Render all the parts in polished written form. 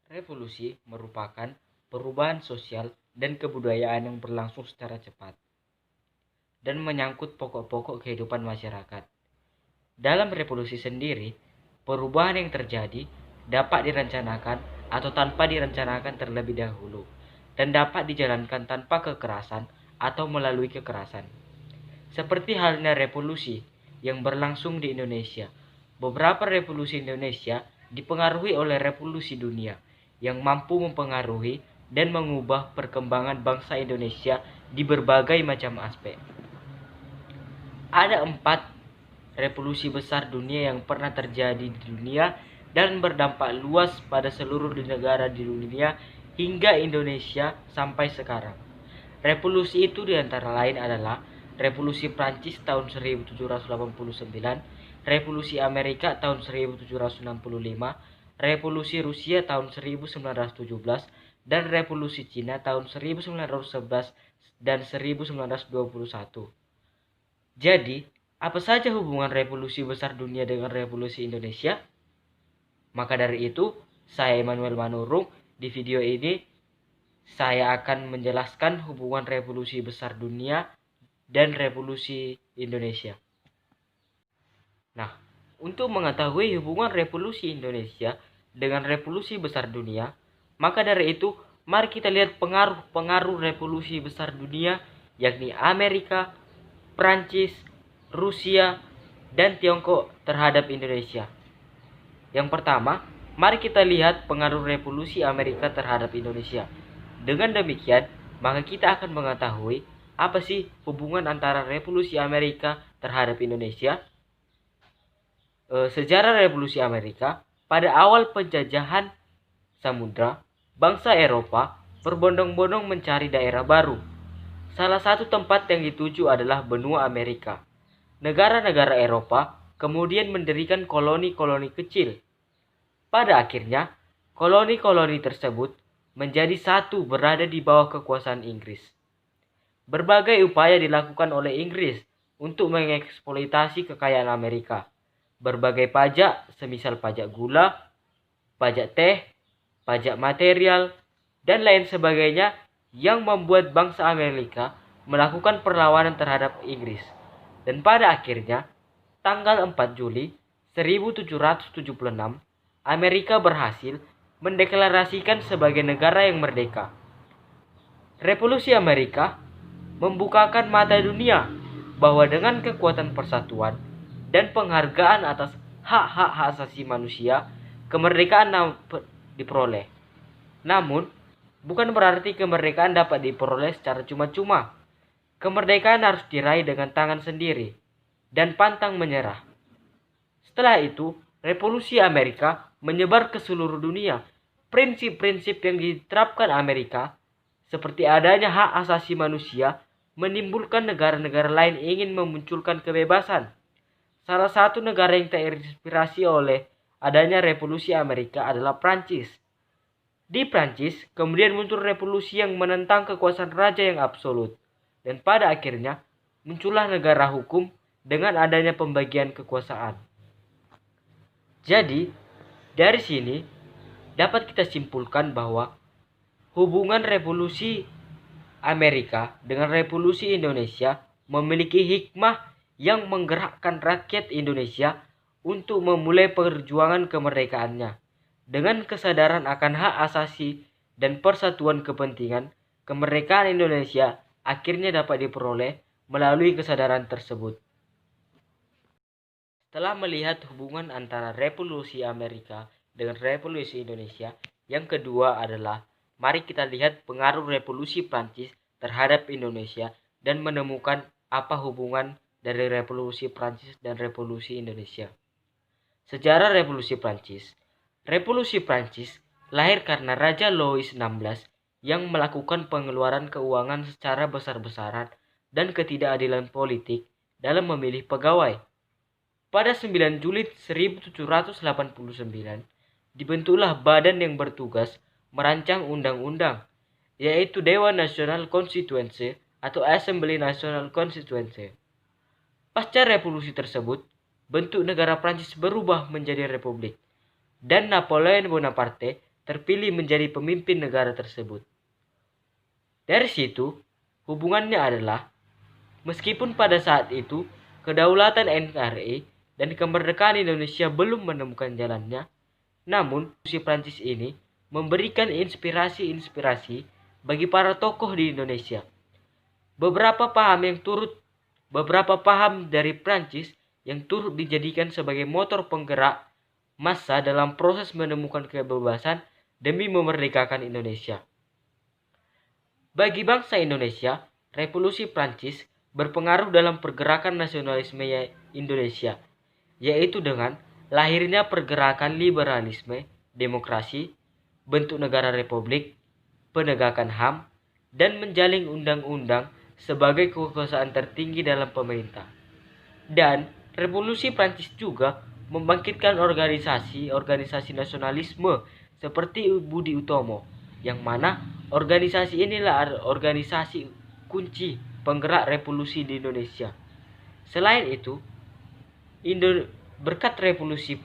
Revolusi merupakan perubahan sosial dan kebudayaan yang berlangsung secara cepat dan menyangkut pokok-pokok kehidupan masyarakat. Dalam revolusi sendiri, perubahan yang terjadi dapat direncanakan atau tanpa direncanakan terlebih dahulu dan dapat dijalankan tanpa kekerasan atau melalui kekerasan. Seperti halnya revolusi yang berlangsung di Indonesia. Beberapa revolusi Indonesia dipengaruhi oleh revolusi dunia yang mampu mempengaruhi dan mengubah perkembangan bangsa Indonesia di berbagai macam aspek. Ada 4 revolusi besar dunia yang pernah terjadi di dunia dan berdampak luas pada seluruh negara di dunia hingga Indonesia sampai sekarang. Revolusi itu diantara lain adalah Revolusi Prancis tahun 1789, Revolusi Amerika tahun 1765, Revolusi Rusia tahun 1917, dan Revolusi Cina tahun 1911 dan 1921. Jadi, apa saja hubungan revolusi besar dunia dengan revolusi Indonesia? Maka dari itu, saya Emmanuel Manurung. Di video ini, saya akan menjelaskan hubungan revolusi besar dunia dan revolusi Indonesia. Nah, untuk mengetahui hubungan revolusi Indonesia dengan revolusi besar dunia, maka dari itu, mari kita lihat pengaruh-pengaruh revolusi besar dunia, yakni Amerika, Prancis, Rusia, dan Tiongkok terhadap Indonesia. Yang pertama, mari kita lihat pengaruh revolusi Amerika terhadap Indonesia. Dengan demikian, maka kita akan mengetahui apa sih hubungan antara revolusi Amerika terhadap Indonesia. Sejarah revolusi Amerika, pada awal penjajahan samudra, bangsa Eropa berbondong-bondong mencari daerah baru. Salah satu tempat yang dituju adalah benua Amerika. Negara-negara Eropa kemudian mendirikan koloni-koloni kecil. Pada akhirnya, koloni-koloni tersebut menjadi satu berada di bawah kekuasaan Inggris. Berbagai upaya dilakukan oleh Inggris untuk mengeksploitasi kekayaan Amerika. Berbagai pajak, semisal pajak gula, pajak teh, pajak material, dan lain sebagainya yang membuat bangsa Amerika melakukan perlawanan terhadap Inggris. Dan pada akhirnya, tanggal 4 Juli 1776, Amerika berhasil mendeklarasikan sebagai negara yang merdeka. Revolusi Amerika membukakan mata dunia bahwa dengan kekuatan persatuan dan penghargaan atas hak-hak asasi manusia, kemerdekaan dapat diperoleh. Namun, bukan berarti kemerdekaan dapat diperoleh secara cuma-cuma. Kemerdekaan harus diraih dengan tangan sendiri dan pantang menyerah. Setelah itu, revolusi Amerika menyebar ke seluruh dunia. Prinsip-prinsip yang diterapkan Amerika, seperti adanya hak asasi manusia, menimbulkan negara-negara lain ingin memunculkan kebebasan. Salah satu negara yang terinspirasi oleh adanya revolusi Amerika adalah Prancis. Di Prancis, kemudian muncul revolusi yang menentang kekuasaan raja yang absolut. Dan pada akhirnya, muncullah negara hukum dengan adanya pembagian kekuasaan. Jadi, dari sini dapat kita simpulkan bahwa hubungan revolusi Amerika dengan revolusi Indonesia memiliki hikmah yang menggerakkan rakyat Indonesia untuk memulai perjuangan kemerdekaannya. Dengan kesadaran akan hak asasi dan persatuan kepentingan, kemerdekaan Indonesia akhirnya dapat diperoleh melalui kesadaran tersebut. Setelah melihat hubungan antara revolusi Amerika dengan revolusi Indonesia, yang kedua adalah mari kita lihat pengaruh revolusi Prancis terhadap Indonesia dan menemukan apa hubungan dari revolusi Prancis dan revolusi Indonesia. Sejarah revolusi Prancis. Revolusi Prancis lahir karena Raja Louis XVI yang melakukan pengeluaran keuangan secara besar-besaran dan ketidakadilan politik dalam memilih pegawai. Pada 9 Juli 1789, dibentuklah badan yang bertugas merancang undang-undang, yaitu Dewan Nasional Konstituensi atau Assembly National Constituency. Pasca revolusi tersebut, bentuk negara Prancis berubah menjadi republik, dan Napoleon Bonaparte terpilih menjadi pemimpin negara tersebut. Dari situ, hubungannya adalah, meskipun pada saat itu kedaulatan NKRI dan kemerdekaan Indonesia belum menemukan jalannya, namun si Prancis ini memberikan inspirasi-inspirasi bagi para tokoh di Indonesia. Beberapa paham dari Prancis yang turut dijadikan sebagai motor penggerak massa dalam proses menemukan kebebasan demi memerdekakan Indonesia. Bagi bangsa Indonesia, Revolusi Prancis berpengaruh dalam pergerakan nasionalisme Indonesia, yaitu dengan lahirnya pergerakan liberalisme, demokrasi, bentuk negara republik, penegakan HAM, dan menjalin undang-undang sebagai kekuasaan tertinggi dalam pemerintah. Dan Revolusi Prancis juga membangkitkan organisasi nasionalisme seperti Budi Utomo, yang mana organisasi inilah organisasi kunci penggerak revolusi di Indonesia. Selain itu, berkat Revolusi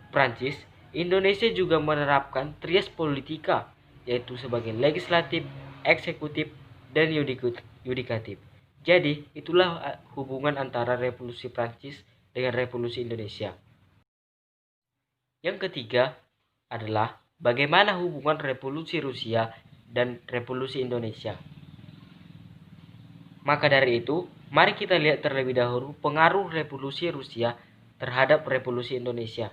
Prancis, Indonesia juga menerapkan trias politika, yaitu sebagai legislatif, eksekutif, dan yudikatif. Jadi, itulah hubungan antara Revolusi Prancis dengan Revolusi Indonesia. Yang ketiga adalah bagaimana hubungan Revolusi Rusia dan Revolusi Indonesia. Maka dari itu, mari kita lihat terlebih dahulu pengaruh Revolusi Rusia terhadap Revolusi Indonesia.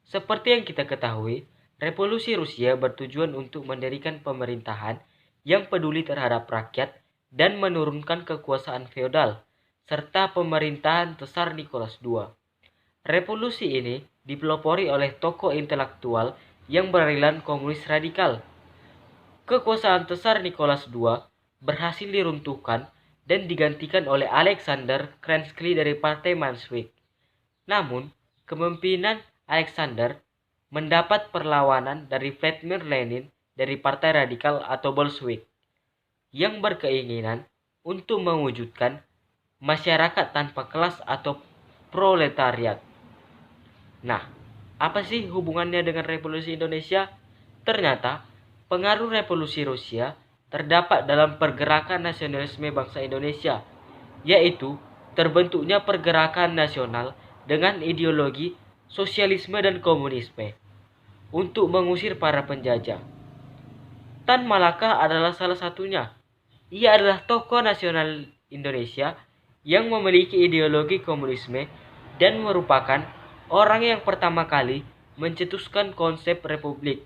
Seperti yang kita ketahui, Revolusi Rusia bertujuan untuk mendirikan pemerintahan yang peduli terhadap rakyat dan menurunkan kekuasaan feodal, serta pemerintahan Tsar Nicholas II. Revolusi ini dipelopori oleh tokoh intelektual yang beraliran komunis radikal. Kekuasaan Tsar Nicholas II berhasil diruntuhkan dan digantikan oleh Alexander Kerensky dari Partai Menshevik. Namun, kepemimpinan Alexander mendapat perlawanan dari Vladimir Lenin dari Partai Radikal atau Bolshevik, yang berkeinginan untuk mewujudkan masyarakat tanpa kelas atau proletariat. Nah, apa sih hubungannya dengan Revolusi Indonesia? Ternyata, pengaruh Revolusi Rusia terdapat dalam pergerakan nasionalisme bangsa Indonesia, yaitu terbentuknya pergerakan nasional dengan ideologi sosialisme dan komunisme untuk mengusir para penjajah. Tan Malaka adalah salah satunya. Ia adalah tokoh nasional Indonesia yang memiliki ideologi komunisme dan merupakan orang yang pertama kali mencetuskan konsep republik.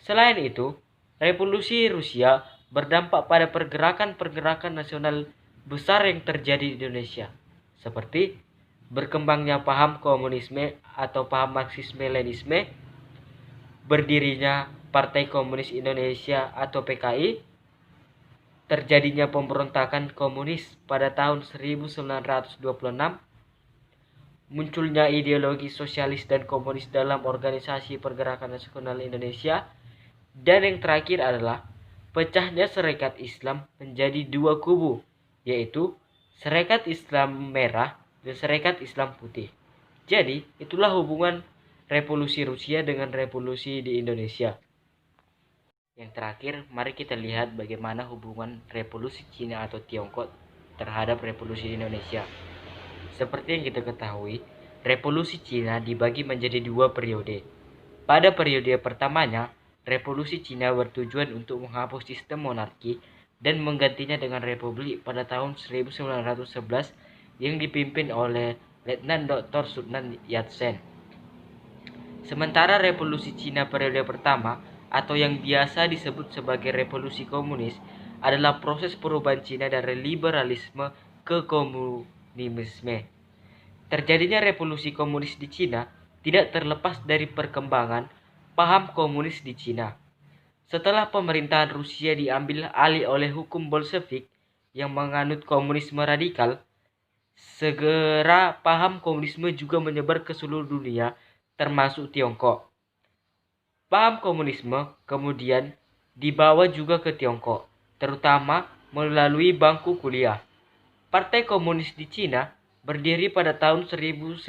Selain itu, Revolusi Rusia berdampak pada pergerakan-pergerakan nasional besar yang terjadi di Indonesia, seperti berkembangnya paham komunisme atau paham Marxisme-Leninisme, berdirinya Partai Komunis Indonesia atau PKI, terjadinya pemberontakan komunis pada tahun 1926, munculnya ideologi sosialis dan komunis dalam organisasi pergerakan nasional Indonesia, dan yang terakhir adalah pecahnya Serikat Islam menjadi dua kubu, yaitu Serikat Islam Merah dan Serikat Islam Putih. Jadi, itulah hubungan Revolusi Rusia dengan revolusi di Indonesia. Yang terakhir, mari kita lihat bagaimana hubungan Revolusi Cina atau Tiongkok terhadap revolusi di Indonesia. Seperti yang kita ketahui, Revolusi Cina dibagi menjadi dua periode. Pada periode pertamanya, Revolusi Cina bertujuan untuk menghapus sistem monarki dan menggantinya dengan republik pada tahun 1911 yang dipimpin oleh Letnan Dr. Sun Yat-sen. Sementara Revolusi Cina periode pertama atau yang biasa disebut sebagai Revolusi Komunis adalah proses perubahan Cina dari liberalisme ke komunisme. Terjadinya revolusi komunis di Cina tidak terlepas dari perkembangan paham komunis di Cina. Setelah pemerintahan Rusia diambil alih oleh hukum Bolshevik yang menganut komunisme radikal, segera paham komunisme juga menyebar ke seluruh dunia, termasuk Tiongkok. Paham komunisme kemudian dibawa juga ke Tiongkok, terutama melalui bangku kuliah. Partai Komunis di Cina berdiri pada tahun 1921.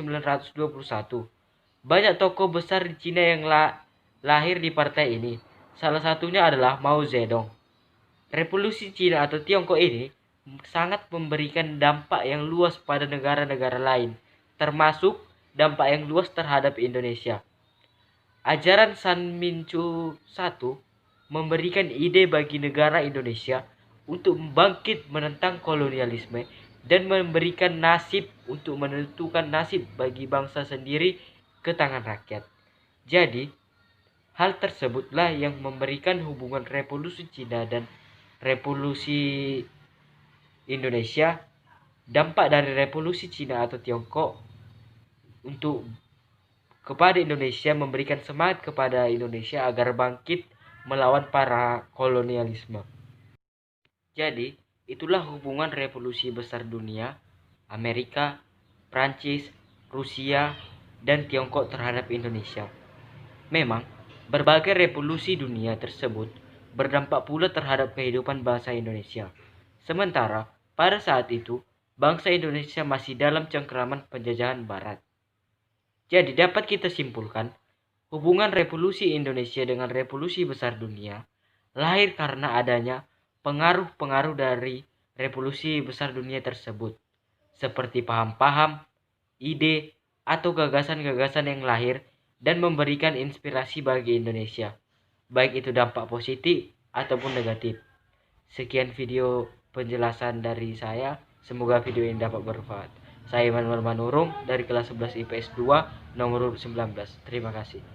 Banyak tokoh besar di Cina yang lahir di partai ini. Salah satunya adalah Mao Zedong. Revolusi Cina atau Tiongkok ini sangat memberikan dampak yang luas pada negara-negara lain, termasuk dampak yang luas terhadap Indonesia. Ajaran San Mincu I memberikan ide bagi negara Indonesia untuk bangkit menentang kolonialisme dan memberikan nasib untuk menentukan nasib bagi bangsa sendiri ke tangan rakyat. Jadi, hal tersebutlah yang memberikan hubungan revolusi Cina dan revolusi Indonesia. Dampak dari revolusi Cina atau Tiongkok untuk kepada Indonesia memberikan semangat kepada Indonesia agar bangkit melawan para kolonialisme. Jadi, itulah hubungan revolusi besar dunia Amerika, Prancis, Rusia, dan Tiongkok terhadap Indonesia. Memang, berbagai revolusi dunia tersebut berdampak pula terhadap kehidupan bangsa Indonesia. Sementara, pada saat itu, bangsa Indonesia masih dalam cengkraman penjajahan Barat. Jadi dapat kita simpulkan, hubungan revolusi Indonesia dengan revolusi besar dunia lahir karena adanya pengaruh-pengaruh dari revolusi besar dunia tersebut, seperti paham-paham, ide, atau gagasan-gagasan yang lahir dan memberikan inspirasi bagi Indonesia, baik itu dampak positif ataupun negatif. Sekian video penjelasan dari saya, semoga video ini dapat bermanfaat. Saya Immanuel Manurung dari kelas 11 IPS 2 nomor 19. Terima kasih.